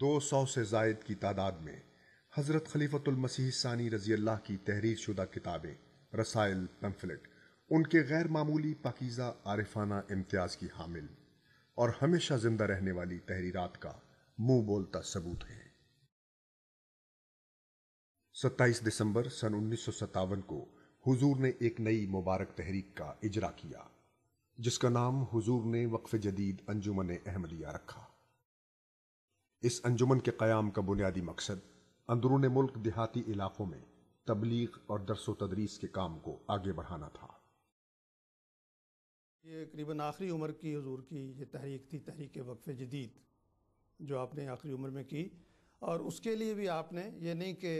200 سے زائد کی تعداد میں حضرت خلیفۃ المسیح ثانی رضی اللہ کی تحریر شدہ کتابیں، رسائل، پمفلٹ ان کے غیر معمولی پاکیزہ عارفانہ امتیاز کی حامل اور ہمیشہ زندہ رہنے والی تحریرات کا منہ بولتا ثبوت ہیں۔ 27 دسمبر سن 1957 کو حضور نے ایک نئی مبارک تحریک کا اجرا کیا جس کا نام حضور نے وقف جدید انجمن احمدیہ رکھا۔ اس انجمن کے قیام کا بنیادی مقصد اندرون ملک دیہاتی علاقوں میں تبلیغ اور درس و تدریس کے کام کو آگے بڑھانا تھا۔ یہ قریباً آخری عمر کی حضور کی یہ تحریک تھی، تحریک وقف جدید، جو آپ نے آخری عمر میں کی، اور اس کے لیے بھی آپ نے یہ نہیں کہ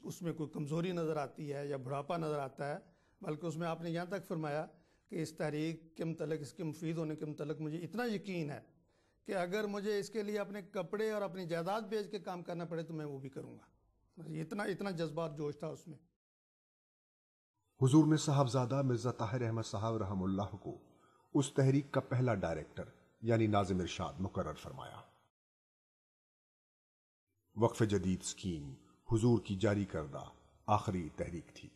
اس میں کوئی کمزوری نظر آتی ہے یا بڑھاپا نظر آتا ہے، بلکہ اس میں آپ نے یہاں تک فرمایا کہ اس تحریک کے متعلق، اس کے مفید ہونے کے متعلق مجھے اتنا یقین ہے کہ اگر مجھے اس کے لیے اپنے کپڑے اور اپنی جائیداد بیچ کے کام کرنا پڑے تو میں وہ بھی کروں گا۔ اتنا جذبات جوش تھا اس میں۔ حضور نے صاحبزادہ مرزا طاہر احمد صاحب رحم اللہ کو اس تحریک کا پہلا ڈائریکٹر یعنی ناظم ارشاد مقرر فرمایا۔ وقف جدید اسکیم حضور کی جاری کردہ آخری تحریک تھی۔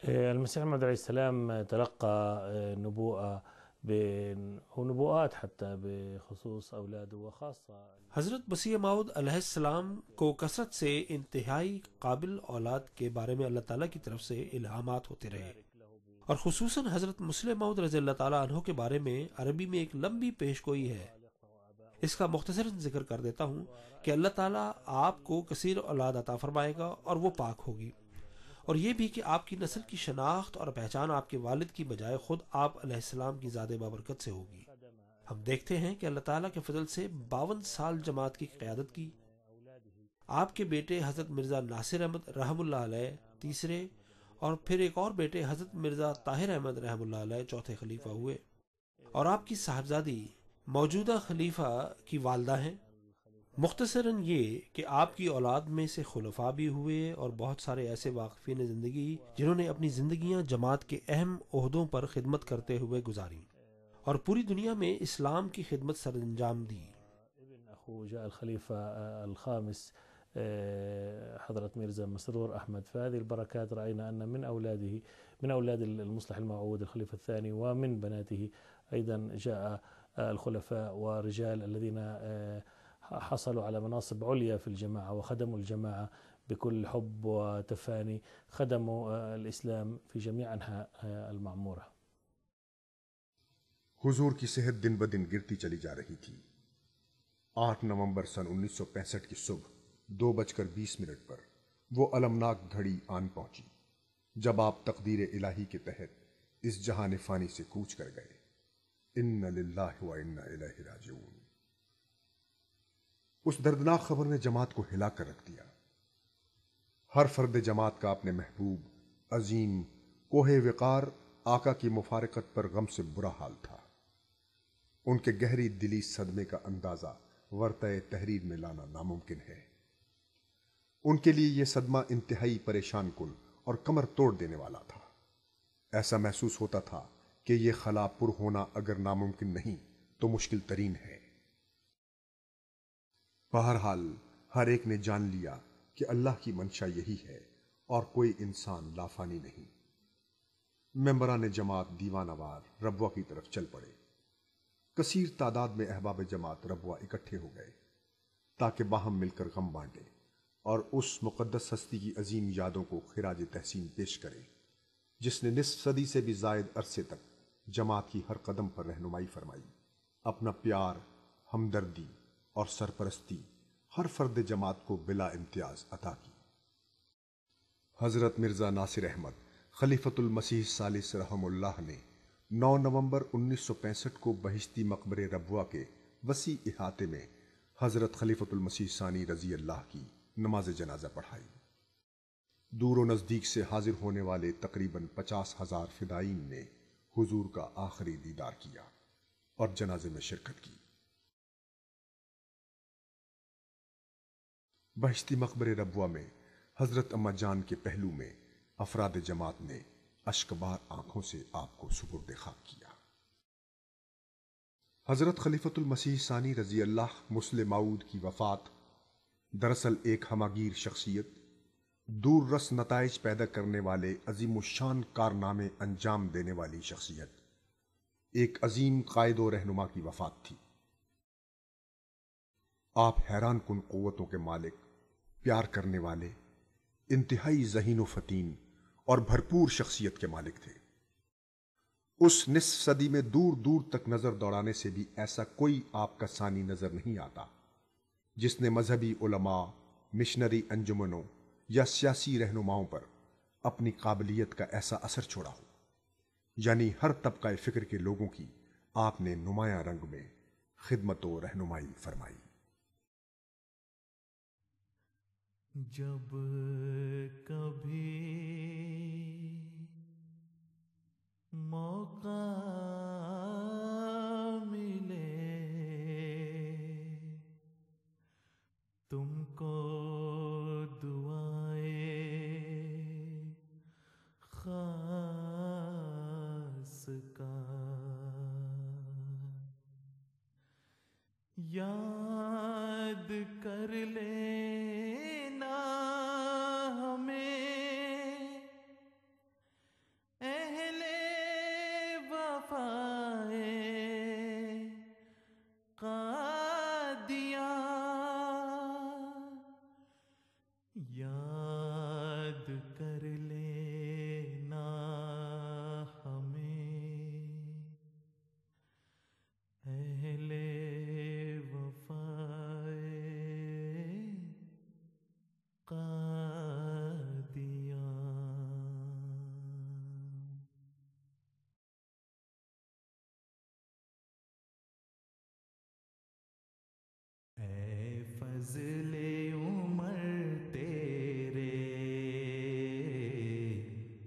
المسيح محمد عليه السلام تلقى نبوءة ونبوءات حتى بخصوص أولاده وخاصة حضرت مسیح موعود علیہ السلام کو کثرت سے انتہائی قابل اولاد کے بارے میں اللہ تعالیٰ کی طرف سے الہامات ہوتے رہے، اور خصوصاً حضرت مسلم موعود رضی اللہ تعالیٰ عنہ کے بارے میں عربی میں ایک لمبی پیش گوئی ہے۔ اس کا مختصراً ذکر کر دیتا ہوں کہ اللہ تعالیٰ آپ کو کثیر اولاد عطا فرمائے گا اور وہ پاک ہوگی، اور یہ بھی کہ آپ کی نسل کی شناخت اور پہچان آپ کے والد کی بجائے خود آپ علیہ السلام کی ذات بابرکت سے ہوگی۔ ہم دیکھتے ہیں کہ اللہ تعالیٰ کے فضل سے 52 سال جماعت کی قیادت کی۔ آپ کے بیٹے حضرت مرزا ناصر احمد رحم اللہ علیہ تیسرے، اور پھر ایک اور بیٹے حضرت مرزا طاہر احمد رحم اللہ علیہ چوتھے خلیفہ ہوئے، اور آپ کی صاحبزادی موجودہ خلیفہ کی والدہ ہیں۔ مختصراً یہ کہ آپ کی اولاد میں سے خلفاء بھی ہوئے اور بہت سارے ایسے واقفین زندگی جنہوں نے اپنی زندگیاں جماعت کے اہم عہدوں پر خدمت کرتے ہوئے گزاری اور پوری دنیا میں اسلام کی خدمت سر انجام دی۔ أخوه جاء الخليفة الخامس حضرة ميرزا مسرور أحمد، فهذه البركات رأينا أن من أولاد المصلح الموعود الخليفة الثاني ومن بناته أيضا جاء الخلفاء ورجال الذين حصلوا على مناصب عليا في الجماعة وخدموا الجماعة بكل حب وتفاني، خدموا الإسلام في جميع أنحاء المعمورة۔ حضور کی صحت دن بدن گرتی چلی جا رہی تھی۔ 8 نومبر سن 1965 کی صبح 2:20 پر وہ المناک گھڑی آن پہنچی جب آپ تقدیر الہی کے تحت اس جہان فانی سے کوچ کر گئے۔ ان للہ و انا الیہ راجعون۔ اس دردناک خبر نے جماعت کو ہلا کر رکھ دیا۔ ہر فرد جماعت کا اپنے محبوب عظیم کوہ وقار آقا کی مفارقت پر غم سے برا حال تھا۔ ان کے گہری دلی صدمے کا اندازہ ورطہ تحریر میں لانا ناممکن ہے۔ ان کے لیے یہ صدمہ انتہائی پریشان کن اور کمر توڑ دینے والا تھا۔ ایسا محسوس ہوتا تھا کہ یہ خلا پر ہونا اگر ناممکن نہیں تو مشکل ترین ہے۔ بہرحال ہر ایک نے جان لیا کہ اللہ کی منشا یہی ہے اور کوئی انسان لافانی نہیں۔ ممبران جماعت دیوانہ وار ربوہ کی طرف چل پڑے۔ کثیر تعداد میں احباب جماعت ربوہ اکٹھے ہو گئے تاکہ باہم مل کر غم بانٹیں اور اس مقدس ہستی کی عظیم یادوں کو خراج تحسین پیش کریں جس نے نصف صدی سے بھی زائد عرصے تک جماعت کی ہر قدم پر رہنمائی فرمائی، اپنا پیار، ہمدردی اور سرپرستی ہر فرد جماعت کو بلا امتیاز عطا کی۔ حضرت مرزا ناصر احمد خلیفۃ المسیح ثالث رحم اللہ نے 9 نومبر 1965 کو بہشتی مقبرے ربوہ کے وسیع احاطے میں حضرت خلیفۃ المسیح ثانی رضی اللہ کی نماز جنازہ پڑھائی۔ دور و نزدیک سے حاضر ہونے والے تقریباً 50,000 فدائین نے حضور کا آخری دیدار کیا اور جنازے میں شرکت کی۔ بہشتی مقبرے ربوہ میں حضرت اما جان کے پہلو میں افراد جماعت نے اشکبار آنکھوں سے آپ کو سپرد خاک کیا۔ حضرت خلیفۃ المسیح ثانی رضی اللہ مسلم موعود کی وفات دراصل ایک ہماگیر شخصیت، دور رس نتائج پیدا کرنے والے عظیم الشان کارنامے انجام دینے والی شخصیت، ایک عظیم قائد و رہنما کی وفات تھی۔ آپ حیران کن قوتوں کے مالک، پیار کرنے والے، انتہائی ذہین و فتین اور بھرپور شخصیت کے مالک تھے۔ اس نصف صدی میں دور دور تک نظر دوڑانے سے بھی ایسا کوئی آپ کا ثانی نظر نہیں آتا جس نے مذہبی علماء، مشنری انجمنوں یا سیاسی رہنماؤں پر اپنی قابلیت کا ایسا اثر چھوڑا ہو۔ یعنی ہر طبقہ فکر کے لوگوں کی آپ نے نمایاں رنگ میں خدمت و رہنمائی فرمائی۔ جب کبھی موقع ملے تم کو دعائیں خاص کا یاد کر لینا ہمیں اہل وفائے قادیاں، یاد کر لینا ہمیں اہل فضل عمر تیرے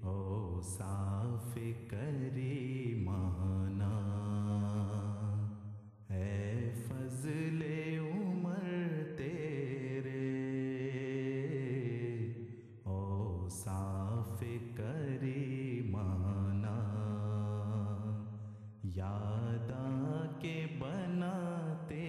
اوصاف کریمانہ، اے فضل عمر تیرے اوصاف کریمانہ، یاد آ کے بناتے